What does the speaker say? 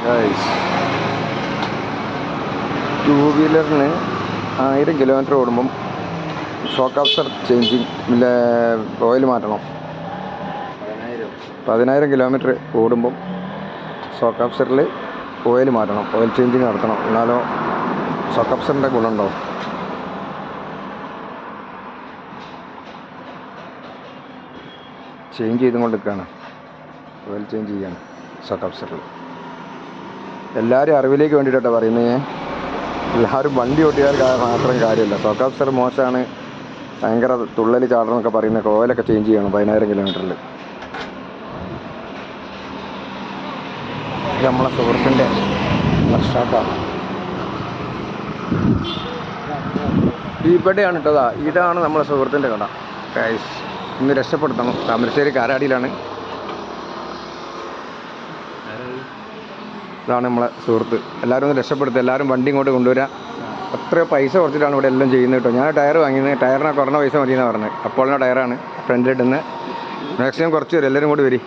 Guys, two വീലറിന് 1000 kilometre ഓടുമ്പം shock absorber changing oil മാറ്റണം. 10,000 കിലോമീറ്റർ ഓടുമ്പം ഷോക്ക് അബ്സറിൽ ഓയിൽ മാറ്റണം, ഓയിൽ ചേഞ്ചിങ് നടത്തണം. എന്നാലോ ഷോക്ക് അബ്സറിൻ്റെ ഗുണമുണ്ടാവും. ചേഞ്ച് ചെയ്തും കൊണ്ടിരിക്കുകയാണ്, ഓയിൽ ചേഞ്ച് ചെയ്യാണ് ഷോക്ക് അബ്സറിൽ. എല്ലാവരും അറിവിലേക്ക് വേണ്ടിയിട്ടാണ് പറയുന്നത്. എല്ലാവരും വണ്ടി ഓട്ടിയാൽ മാത്രം കാര്യമില്ല. ഷോക്ക് അബ്സർ മോശമാണ്, ഭയങ്കര തുള്ളൽ ചാടണമെന്നൊക്കെ പറയുന്നൊക്കെ ഓയിലൊക്കെ ചേഞ്ച് ചെയ്യണം 10,000 കിലോമീറ്ററിൽ. ഇത് നമ്മളെ സുഹൃത്തിൻ്റെ വർക്ക്ഷോപ്പാണ്. ഇവിടെയാണ് കേട്ടതാ, ഇതാണ് നമ്മളെ സുഹൃത്തിൻ്റെ കട. ഗൈസ്, ഇന്ന് രക്ഷപ്പെടുത്തണം. താമരശ്ശേരി കാരാടിയിലാണ്. ഇതാണ് നമ്മളെ സുഹൃത്ത്. എല്ലാവരും ഒന്ന് രക്ഷപ്പെടുത്തുക, എല്ലാവരും വണ്ടി ഇങ്ങോട്ട് കൊണ്ടുവരിക. അത്രയോ പൈസ കുറച്ചിട്ടാണ് ഇവിടെ എല്ലാം ചെയ്യുന്നത് കേട്ടോ. ഞാൻ ടയർ വാങ്ങിയത്, ടയറിന് കുറഞ്ഞ പൈസ മതിയെന്നാണ് പറഞ്ഞത്. അപ്പോളിൻ്റെ ടയറാണ് ഫ്രണ്ടിലിടുന്നത്. മാക്സിമം കുറച്ച് വരും, എല്ലാവരും കൂടി വരും.